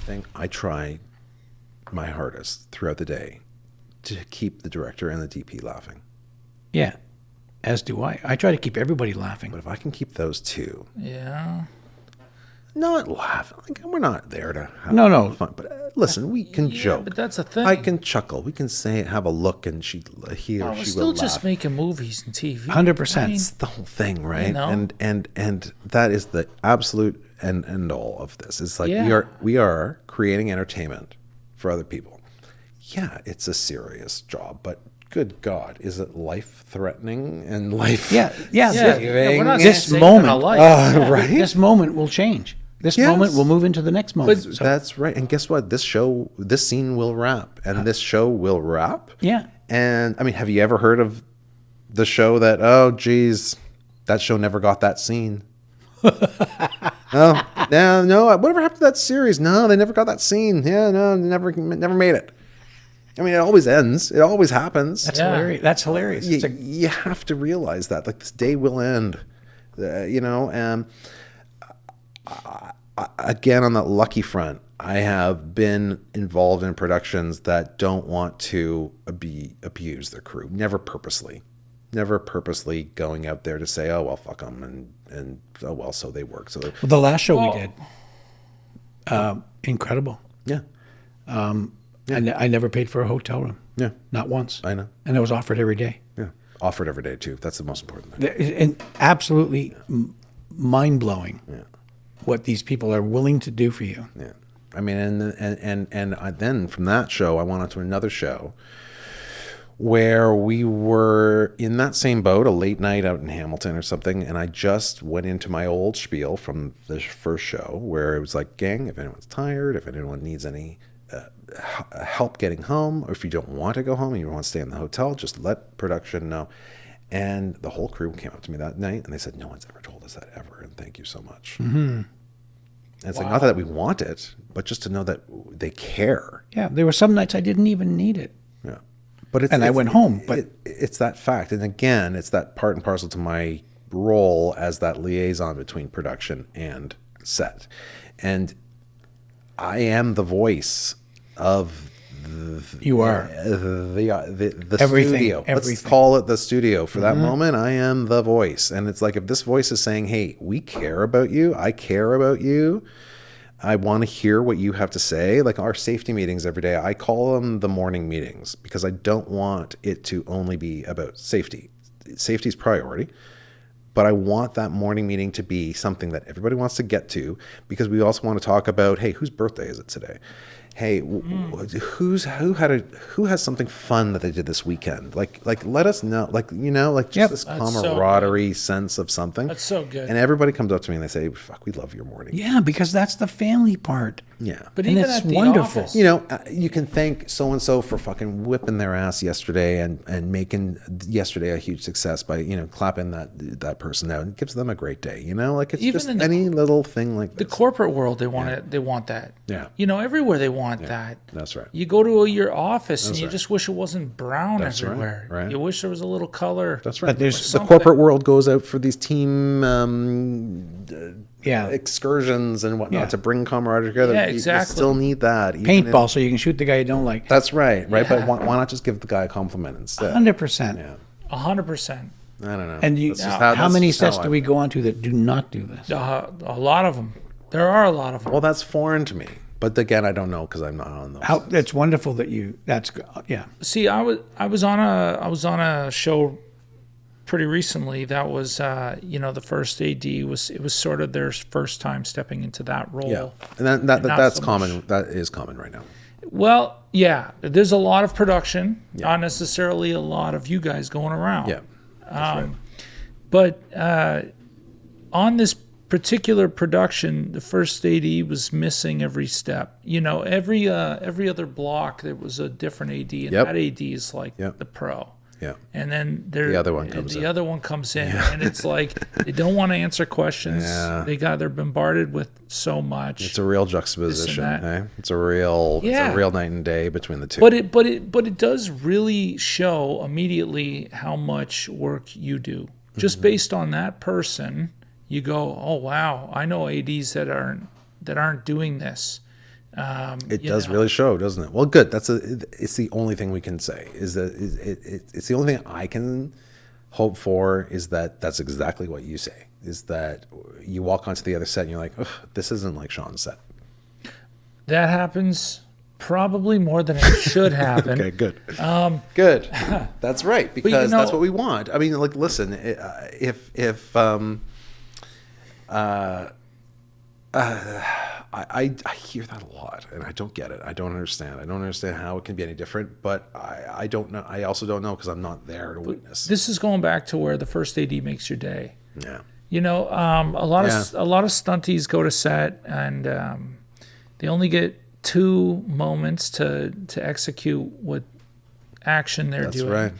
thing. I try my hardest throughout the day to keep the director and the DP laughing. Yeah, as do I. I try to keep everybody laughing. But if I can keep those two Yeah. not laughing, like, we're not there to have No. fun. But listen, we can Yeah, joke. but that's the thing. I can chuckle. We can say, have a look, and he or We're she still will just laugh. making movies and TV. 100%. I mean, That's the whole thing, right? know? And that is the absolute end all of this. It's like Yeah. we are creating entertainment for other people. Yeah, it's a serious job, but good God, is it life threatening and life? Yeah. we're not This saving moment, a life. Right. This moment will change. This Yes. moment will move into the next moment. So, That's right. And guess what? This scene will wrap, and this show will wrap. yeah. And I mean, have you ever heard of the show that? Oh, geez, that show never got that scene. Oh, no. Whatever happened to that series? No, they never got that scene. Yeah, no, never made it. I mean, it always ends. It always happens. That's Yeah. hilarious. That's hilarious. You, It's a- you have to realize that, like, this day will end. And again, on that lucky front, I have been involved in productions that don't want to abuse their crew. Never purposely going out there to say, oh well, fuck them, and oh well, so they work. So Well, the last show Well- we did, incredible. yeah, I never paid for a hotel room. yeah, Not once. I know. And it was offered every day. Yeah, offered every day too. That's the most important thing. And absolutely mind-blowing what these people are willing to do for you. Yeah, I mean, and then from that show, I went on to another show where we were in that same boat, a late night out in Hamilton or something, and I just went into my old spiel from the first show where it was like, gang, if anyone's tired, if anyone needs any help getting home, or if you don't want to go home and you want to stay in the hotel, just let production know. And the whole crew came up to me that night and they said, no one's ever told us that ever, and thank you so much. Mm-hmm. And it's like, not that we want it, but just to know that they care. Yeah, there were some nights I didn't even need it. Yeah. But And I went home, but- it's that fact. And again, it's that part and parcel to my role as that liaison between production and set. And I am the voice of You are. the Everything, studio. Let's everything. call it the studio. For that moment, I am the voice. And it's like, if this voice is saying, hey, we care about you, I care about you, I want to hear what you have to say. Like our safety meetings every day, I call them the morning meetings because I don't want it to only be about safety. Safety is priority. But I want that morning meeting to be something that everybody wants to get to, because we also want to talk about, hey, whose birthday is it today? Hey, who has something fun that they did this weekend? Like let us know. Just Yep. this That's so camaraderie sense of something. That's so good. And everybody comes up to me and they say, "Fuck, we love your morning." Yeah, because that's the family part. Yeah. But And even it's at the wonderful. office, You can thank so and so for fucking whipping their ass yesterday and making yesterday a huge success by clapping that person out. It gives them a great day. Like it's Even just in the- any little thing like the this. corporate world, they want it. They want that. Yeah. Everywhere they want that. That's right. You go to your office and you right. just wish it wasn't brown That's right, everywhere. right. You wish there was a little color. That's right. But there's the something. corporate world goes out for these team Yeah. excursions and whatnot Yeah. to bring camaraderie together. Yeah, You exactly. still need that. even Paintball, so you can shoot the guy you don't like. That's right. Right. Yeah. But why not just give the guy a compliment instead? 100%. Yeah. 100%. I don't know. And That's just how that's many just sets how do we go on to that do not do this? A lot of them. There are a lot of them. Well, that's foreign to me. But again, I don't know because I'm not on those. It's wonderful that yeah. See, I was on a show pretty recently that was the first AD was sort of their first time stepping into that role. Yeah, and not that's so common. much. That is common right now. Well, yeah, there's a lot of production, not necessarily a lot of you guys going around. Yeah, that's right. But on this particular production, the first AD was missing every step. Every other block there was a different AD, and Yep. that AD is like Yep. the pro. Yeah, And then The other one comes in. The other one comes in, and it's like they don't want to answer questions. Yeah. They're bombarded with so much. it's a real juxtaposition. that. Eh? It's a real Yeah. night and day between the two. But it does really show immediately how much work you do. Just based on that person, you go, oh wow, I know ADs that aren't doing this, It does really show, doesn't it? Well, good. It's the only thing we can say is that it's the only thing I can hope for is that that's exactly what you say, is that you walk onto the other set and you're like, ugh, this isn't like Sean's set. That happens probably more than it should happen. Okay, good. Good. That's right, because know- that's what we want. I mean, like, listen, I hear that a lot, and I don't get it. I don't understand. I don't understand how it can be any different, but I don't know. I also don't know because I'm not there to witness. This is going back to where the first AD makes your day. Yeah. You know, a lot of stunties go to set, and they only get 2 moments to execute what action they're That's doing. right.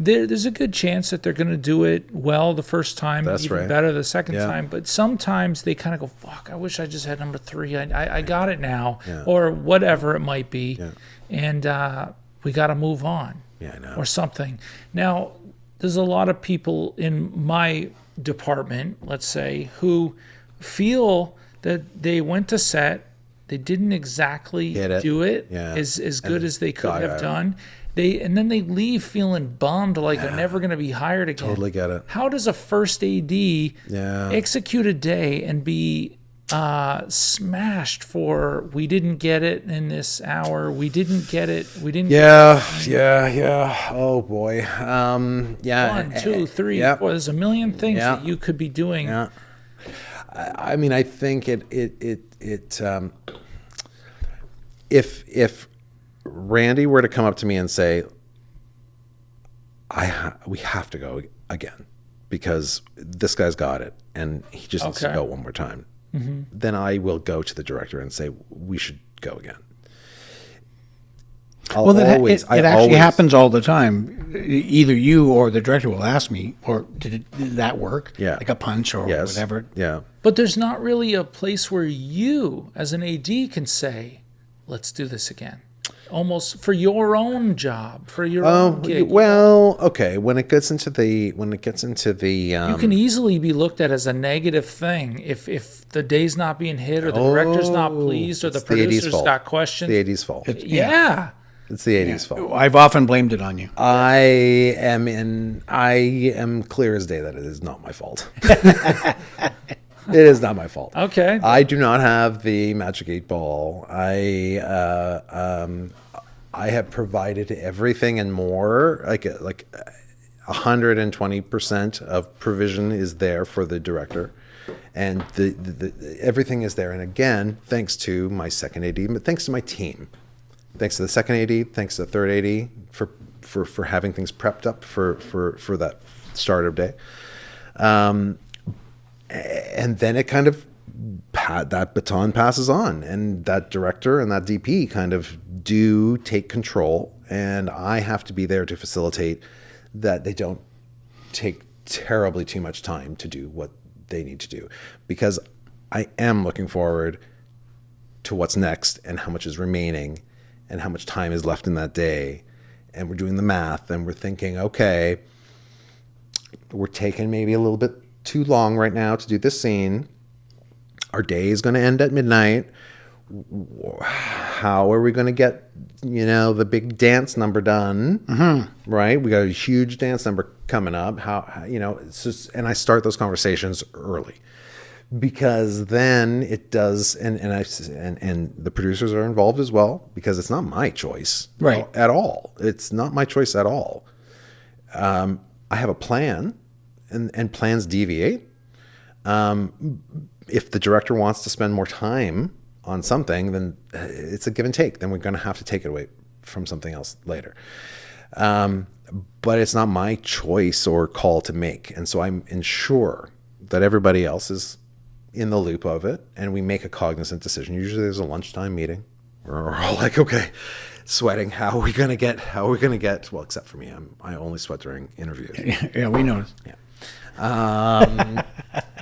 There's a good chance that they're going to do it well the first time, That's even right. better the second Yeah. time. But sometimes they kind of go, "Fuck! I wish I just had number 3. I got it now," Yeah. or whatever it might be, Yeah. and we got to move on. Yeah, I know. Or something. Now, there's a lot of people in my department, let's say, who feel that they went to set, they didn't exactly Hit it. do it Yeah. as good as they could got have it. done. And then they leave feeling bummed, like they're never going to be hired again. Totally get it. How does a first AD Yeah. execute a day and be smashed for, we didn't get it in this hour, we didn't get it, we didn't Yeah. Oh boy. Yeah. 1, 2, 3, Yeah. 4. There's a million things Yeah. that you could be doing. Yeah. I mean, I think if Randy were to come up to me and say, we have to go again because this guy's got it and he just needs to Okay. go one more time, then I will go to the director and say, we should go again. Well, it actually happens all the time. Either you or the director will ask me, or did that work? Yeah. Like a punch or Yes. whatever. Yeah. But there's not really a place where you, as an AD, can say, let's do this again. Almost for your own job, for your own gig. Well, okay. When it gets into the, You can easily be looked at as a negative thing if the day's not being hit, or the director's not pleased, or the it's the AD's producer's fault. got questions. the AD's fault. Yeah. It's the AD's fault. I've often blamed it on you. I am clear as day that it is not my fault. It is not my fault. Okay. I do not have the magic 8 ball. I have provided everything and more. Like 120% of provision is there for the director, and the everything is there. And again, thanks to my second AD, but thanks to my team. Thanks to the second AD, thanks to the third AD for having things prepped up for that start of day. And then it kind of, that baton passes on, and that director and that DP kind of do take control, and I have to be there to facilitate that they don't take terribly too much time to do what they need to do, because I am looking forward to what's next and how much is remaining and how much time is left in that day. And we're doing the math and we're thinking, okay, we're taking maybe a little bit too long right now to do this scene. Our day is going to end at midnight. How are we going to get, the big dance number done? Mm-hmm. Right? We got a huge dance number coming up. It's just, and I start those conversations early, because then it does, and the producers are involved as well, because it's not my choice, Right. at all. It's not my choice at all. I have a plan, and plans deviate. If the director wants to spend more time on something, then it's a give and take. Then we're going to have to take it away from something else later. But it's not my choice or call to make. And so I'm ensure that everybody else is in the loop of it, and we make a cognizant decision. Usually there's a lunchtime meeting. We're all like, okay, sweating. How are we going to get, well, except for me, I only sweat during interviews. Yeah, we noticed. Yeah.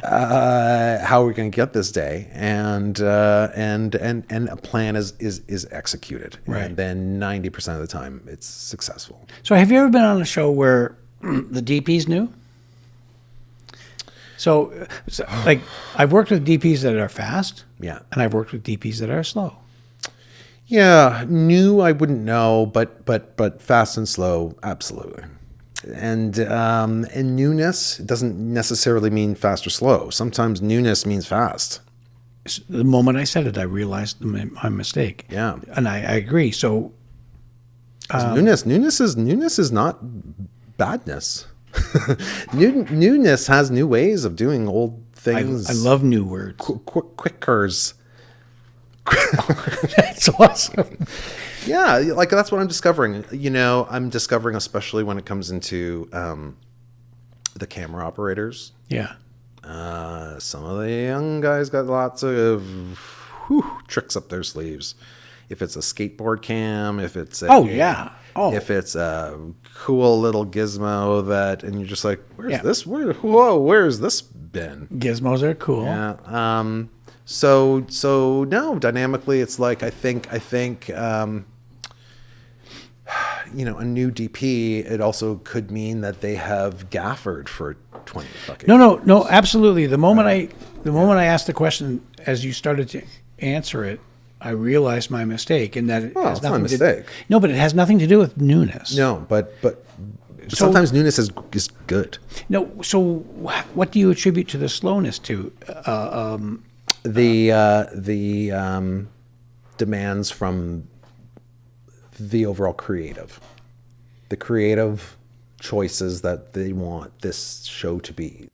How are we going to get this day? And a plan is executed. Right. And then 90% of the time it's successful. So have you ever been on a show where the DPs knew? So, like, I've worked with DPs that are fast. Yeah. And I've worked with DPs that are slow. Yeah, new I wouldn't know, but fast and slow, absolutely. And newness doesn't necessarily mean fast or slow. Sometimes newness means fast. The moment I said it, I realized my mistake. Yeah. And I agree. So 'Cause newness is not badness. Newness has new ways of doing old things. I love new words. Quickers. That's awesome. Yeah, like that's what I'm discovering. You know, I'm discovering, especially when it comes into the camera operators. Yeah. Some of the young guys got lots of tricks up their sleeves. If it's a skateboard cam, if it's if it's a cool little gizmo and you're just like, where's this? Where's this been? Gizmos are cool. Yeah. So no, dynamically, it's like I think you know, a new DP. It also could mean that they have gaffered for 20 fucking. No, absolutely. The moment I asked the question, as you started to answer it, I realized my mistake, and that it has it's not a nothing mistake. No, but it has nothing to do with newness. No, but sometimes newness is good. No. So, what do you attribute to the slowness to? The demands from the overall the creative choices that they want this show to be.